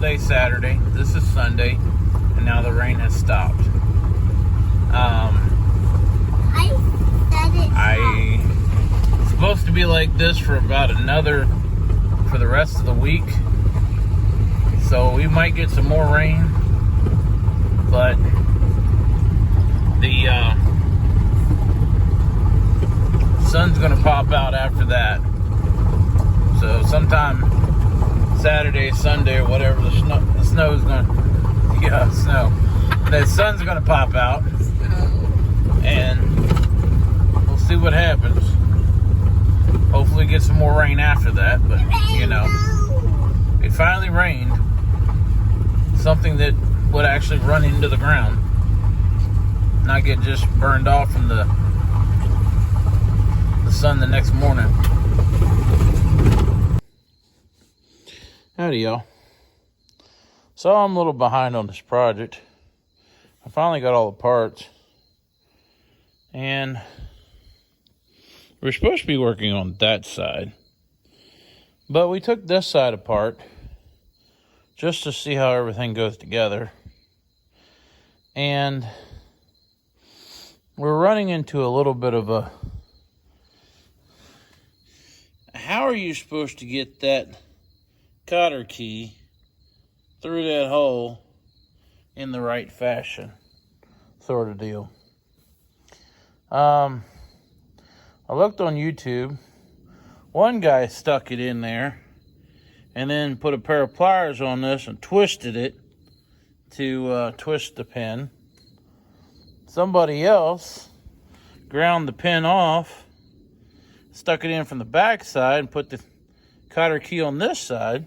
day Saturday. This is Sunday, and now the rain has stopped. It's supposed to be like this for about for the rest of the week. So we might get some more rain, but the sun's gonna pop out after that. So sometime Saturday, Sunday, or whatever, the snow's gonna, snow. The sun's gonna pop out, and we'll see what happens. Hopefully get some more rain after that, but it finally rained. Something that would actually run into the ground, not get just burned off from the sun the next morning. Howdy, y'all. So I'm a little behind on this project. I finally got all the parts, and we're supposed to be working on that side, but we took this side apart just to see how everything goes together, and we're running into a little bit of a, how are you supposed to get that cotter key through that hole in the right fashion, sort of deal. I looked on YouTube. One guy stuck it in there and then put a pair of pliers on this and twisted it to twist the pin. Somebody else ground the pin off, stuck it in from the back side, and put the cotter key on this side.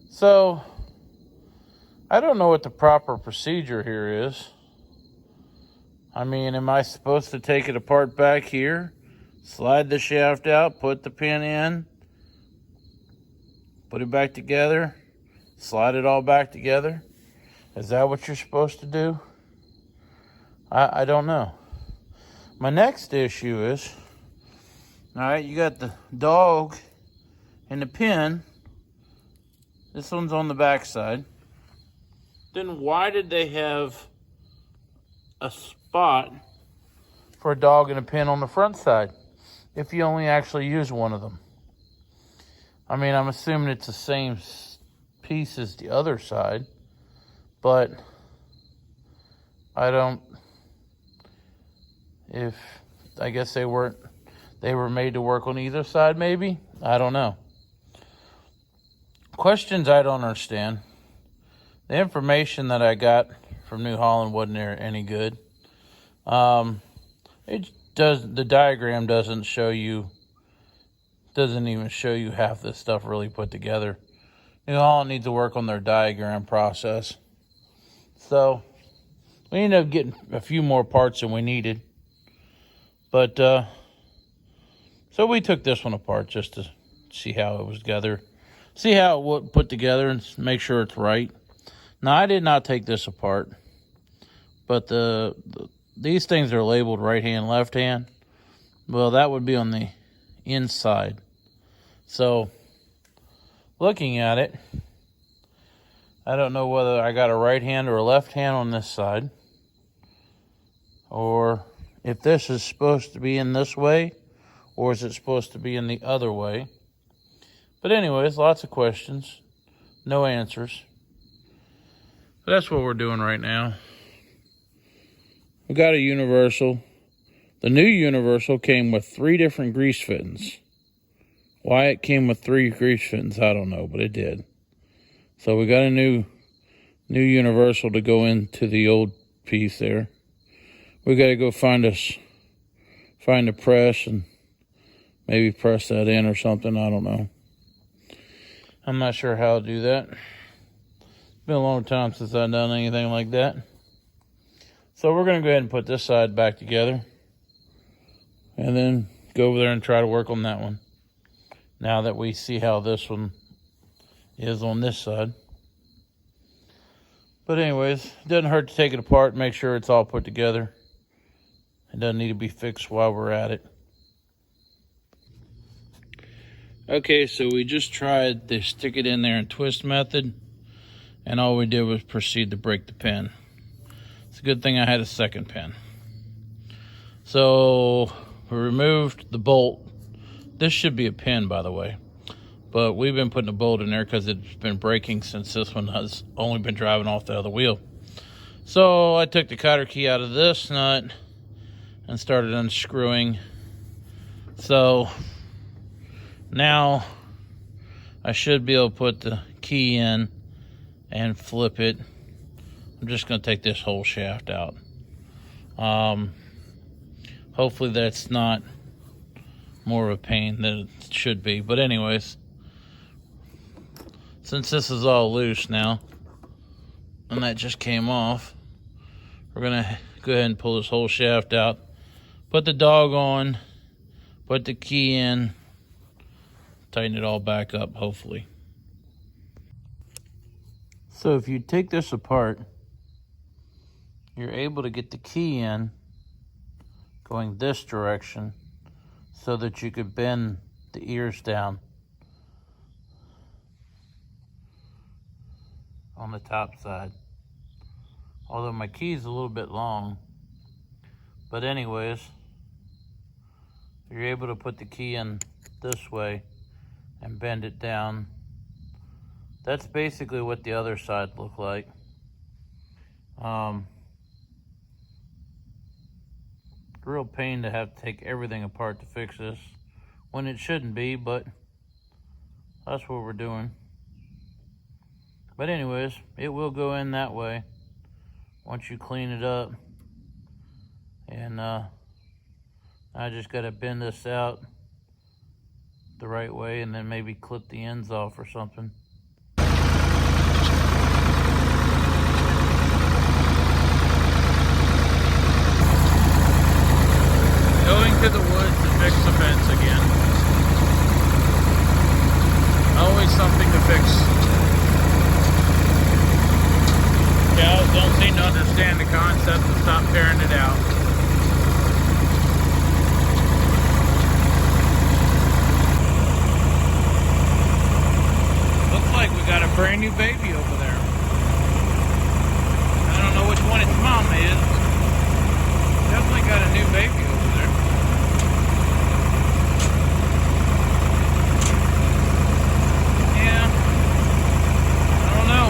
So I don't know what the proper procedure here is. I mean, am I supposed to take it apart back here, slide the shaft out, put the pin in, put it back together, slide it all back together? Is that what you're supposed to do? I don't know. My next issue is, all right, you got the dog and the pin. This one's on the back side. Then why did they have a spot for a dog and a pin on the front side if you only actually use one of them? I mean, I'm assuming it's the same piece as the other side, but I guess they were made to work on either side, maybe? I don't know. Questions I don't understand. The information that I got from New Holland wasn't any good. The diagram doesn't even show you half this stuff really put together. New Holland needs to work on their diagram process. So we ended up getting a few more parts than we needed. But so we took this one apart just to see how it was together. See how it would put together and make sure it's right. Now, I did not take this apart, but these things are labeled right hand, left hand. Well, that would be on the inside. So, looking at it, I don't know whether I got a right hand or a left hand on this side, or if this is supposed to be in this way, or is it supposed to be in the other way. But anyways, lots of questions, no answers. But that's what we're doing right now. We got a universal. The new universal came with 3 different grease fittings. Why it came with 3 grease fittings, I don't know, but it did. So we got a new universal to go into the old piece there. We got to go find a press and maybe press that in or something. I don't know. I'm not sure how to do that. It's been a long time since I've done anything like that. So we're going to go ahead and put this side back together and then go over there and try to work on that one. Now that we see how this one is on this side. But anyways, it doesn't hurt to take it apart, make sure it's all put together. It doesn't need to be fixed while we're at it. Okay, so we just tried the stick it in there and twist method, and all we did was proceed to break the pin. It's a good thing I had a second pin. So we removed the bolt. This should be a pin, by the way, but we've been putting a bolt in there because it's been breaking since this one has only been driving off the other wheel. So I took the cotter key out of this nut and started unscrewing. So now I should be able to put the key in and flip it. I'm just going to take this whole shaft out. Hopefully that's not more of a pain than it should be. But anyways, since this is all loose now, and that just came off, we're going to go ahead and pull this whole shaft out, put the dog on, put the key in, tighten it all back up, hopefully. So if you take this apart, you're able to get the key in going this direction so that you could bend the ears down on the top side. Although my key is a little bit long, but anyways, you're able to put the key in this way and bend it down. That's basically what the other side looked like. Real pain to have to take everything apart to fix this when it shouldn't be, but that's what we're doing. But anyways, it will go in that way once you clean it up. And I just gotta bend this out the right way and then maybe clip the ends off or something. Going to the woods to fix the fence again. Always something to fix. Cows don't seem to understand the concept and stop tearing it out. Looks like we got a brand new baby over there. I don't know which one its mom is. Definitely got a new baby over there. Yeah. I don't know.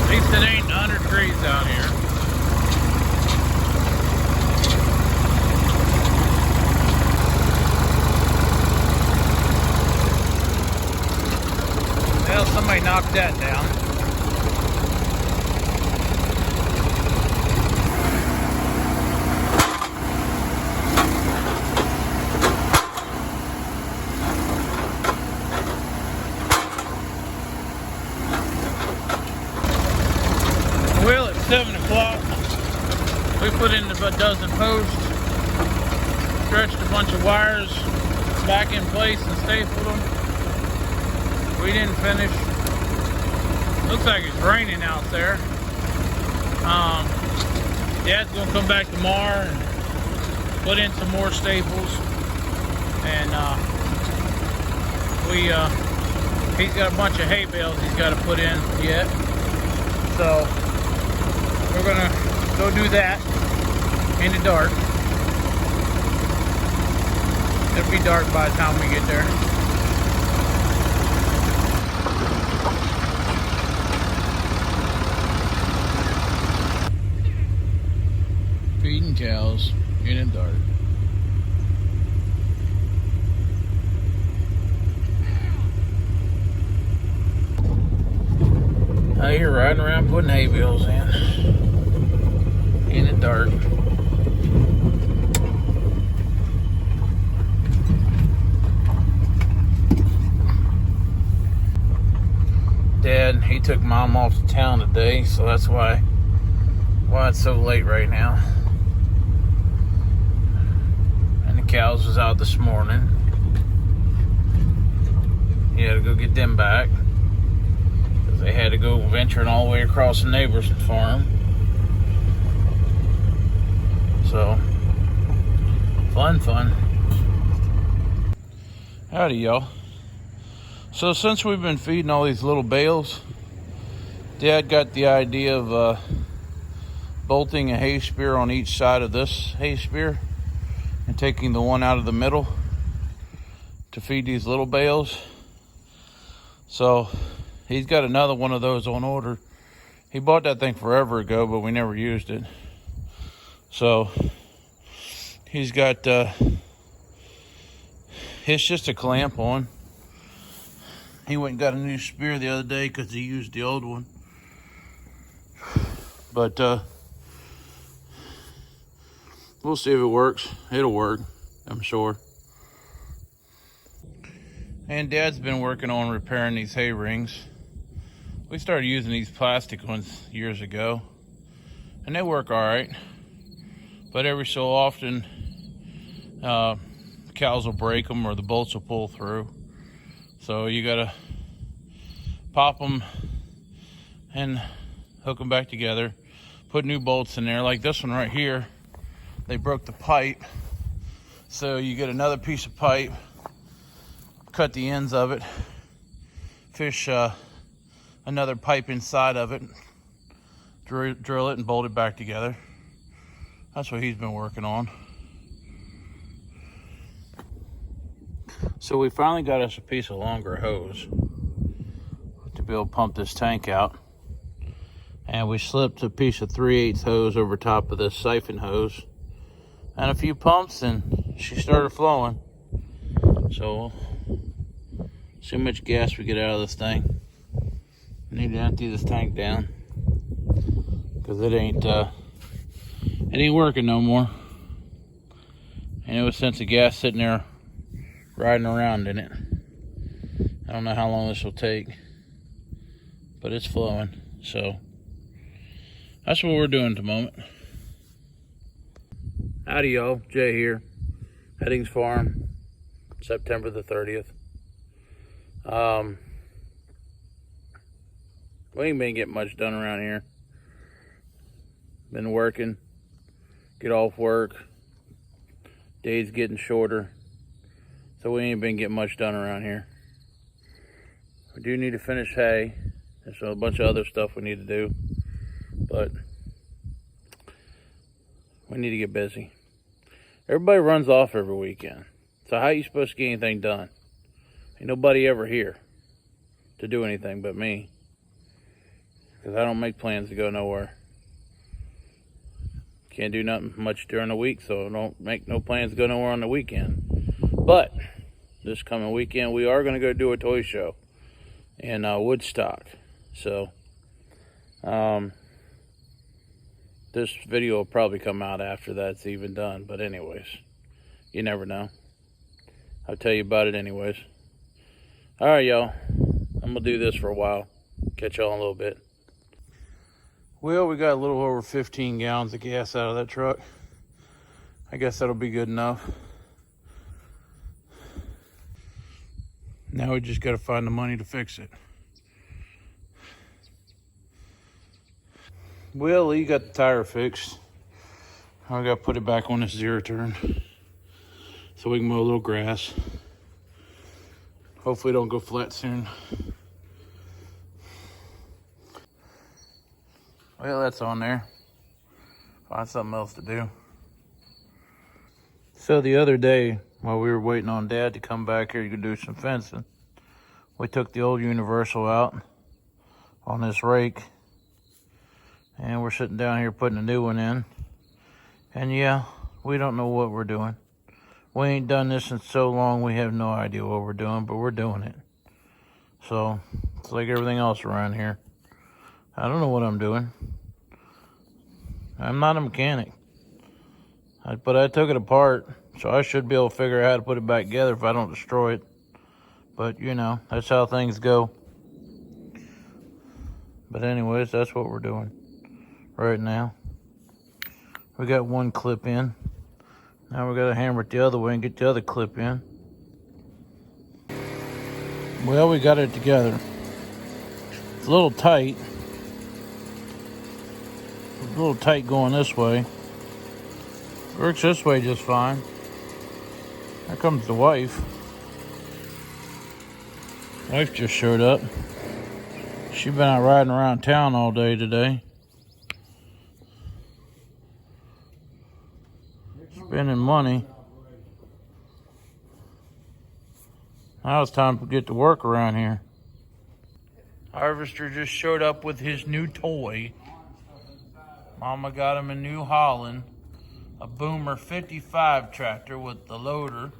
At least it ain't 100 degrees out here. Well, somebody knocked that down. Well, it's 7 o'clock. We put in a dozen posts, stretched a bunch of wires back in place and stapled them. We didn't finish. Looks like it's raining out there. Dad's gonna come back tomorrow and put in some more staples. And he's got a bunch of hay bales he's got to put in yet. So we're gonna go do that in the dark. It'll be dark by the time we get there. Feeding cows in the dark. Out here riding around putting hay bales in the dark. Dad, he took Mom off to town today, so that's why it's so late right now. And the cows was out this morning. He had to go get them back because They had to go venturing all the way across the neighbor's farm. So, fun. Howdy, y'all. So since we've been feeding all these little bales, Dad got the idea of bolting a hay spear on each side of this hay spear and taking the one out of the middle to feed these little bales. So he's got another one of those on order. He bought that thing forever ago, but we never used it. So he's got it's just a clamp on. He went and got a new spear the other day because he used the old one. But we'll see if it works. It'll work, I'm sure. And Dad's been working on repairing these hay rings. We started using these plastic ones years ago, and they work all right. But every so often, cows will break them or the bolts will pull through. So you gotta pop them and hook them back together. Put new bolts in there, like this one right here. They broke the pipe, so you get another piece of pipe, cut the ends of it, fish another pipe inside of it, drill it and bolt it back together. That's what he's been working on. So we finally got us a piece of longer hose to be able to pump this tank out. And we slipped a piece of 3/8 hose over top of this siphon hose and a few pumps, and she started flowing. So see how much gas we get out of this thing. We need to empty this tank down because it ain't working no more. And it was sense of gas sitting there riding around in it. I don't know how long this will take, but it's flowing. So that's what we're doing at the moment. Howdy, y'all. Jay here. Headings Farm, September the 30th. We ain't been getting much done around here. Been working, get off work, days getting shorter, so we ain't been getting much done around here. We do need to finish hay. There's a bunch of other stuff we need to do, but we need to get busy. Everybody runs off every weekend, so how are you supposed to get anything done? Ain't nobody ever here to do anything but me, because I don't make plans to go nowhere. Can't do nothing much during the week, so don't make no plans to go nowhere on the weekend. But this coming weekend, we are going to go do a toy show in Woodstock. So this video will probably come out after that's even done. But anyways, you never know. I'll tell you about it anyways. All right, y'all. I'm going to do this for a while. Catch y'all in a little bit. Well, we got a little over 15 gallons of gas out of that truck. I guess that'll be good enough. Now we just got to find the money to fix it. Well, Lee got the tire fixed. I got to put it back on this zero turn so we can mow a little grass. Hopefully it don't go flat soon. Well, that's on there. Find something else to do. So the other day, while we were waiting on Dad to come back here to do some fencing, we took the old universal out on this rake, and we're sitting down here putting a new one in. And yeah, we don't know what we're doing. We ain't done this in so long, we have no idea what we're doing, but we're doing it. So it's like everything else around here. I don't know what I'm doing. I'm not a mechanic. But I took it apart, so I should be able to figure out how to put it back together if I don't destroy it. But, you know, that's how things go. But anyways, that's what we're doing right now. We got one clip in. Now we got to hammer it the other way and get the other clip in. Well, we got it together. It's a little tight. A little tight going this way. Works this way just fine. Here comes the wife. Wife just showed up. She's been out riding around town all day today. Spending money. Now it's time to get to work around here. Harvester just showed up with his new toy. Mama got him a new Holland, a Boomer 55 tractor with the loader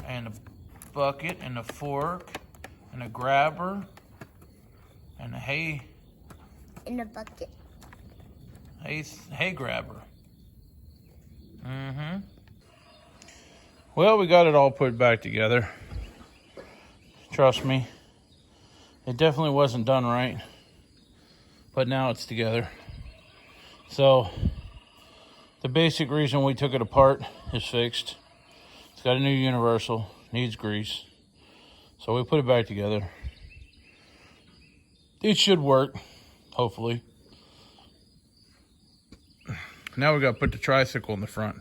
and a bucket and a fork and a grabber and a hay. In a bucket. Hay grabber. Well, we got it all put back together. Trust me, it definitely wasn't done right, but now it's together. So the basic reason we took it apart is fixed. It's got a new universal, needs grease. So we put it back together. It should work, hopefully. Now we got to put the tricycle in the front.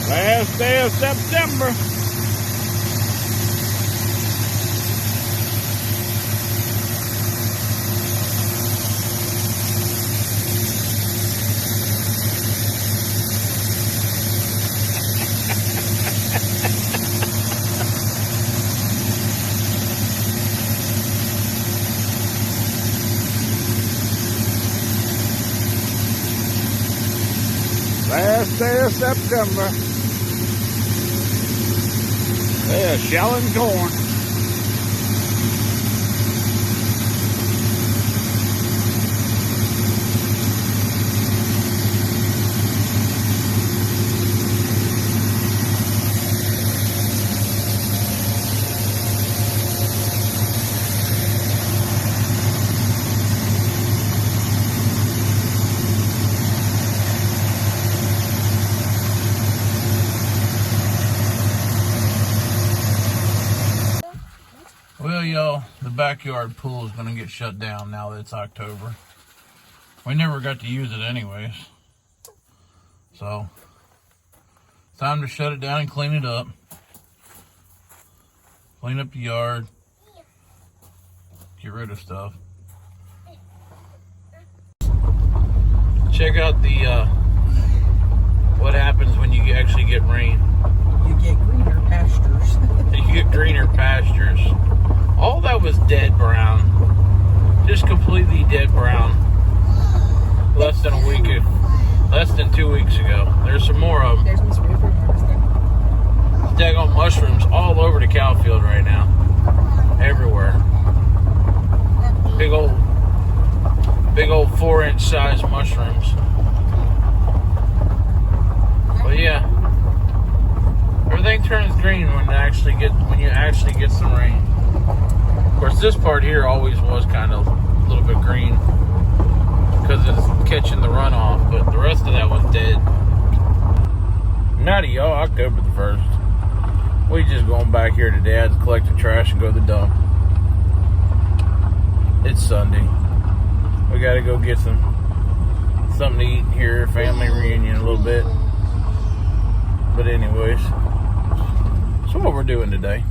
Last day of September. Last day of September. They're shelling corn. Well, y'all, the backyard pool is going to get shut down now that it's October. We never got to use it anyways. So, time to shut it down and clean it up. Clean up the yard. Get rid of stuff. Check out the, what happens when you actually get rain. You get greener pastures. You get greener pastures. All that was dead brown. Just completely dead brown. Less than 2 weeks ago. There's some more of them. There's Miss River harvesting. Daggone mushrooms all over the cow field right now. Everywhere. Big old 4-inch size mushrooms. But yeah. Everything turns green when you actually get some rain. Of course, this part here always was kind of a little bit green because it's catching the runoff, but the rest of that was dead. Howdy, y'all. October the 1st. We just going back here to Dad's, collect the trash, and go to the dump. It's Sunday. We got to go get something to eat here, family reunion a little bit. But anyways, so what we're doing today.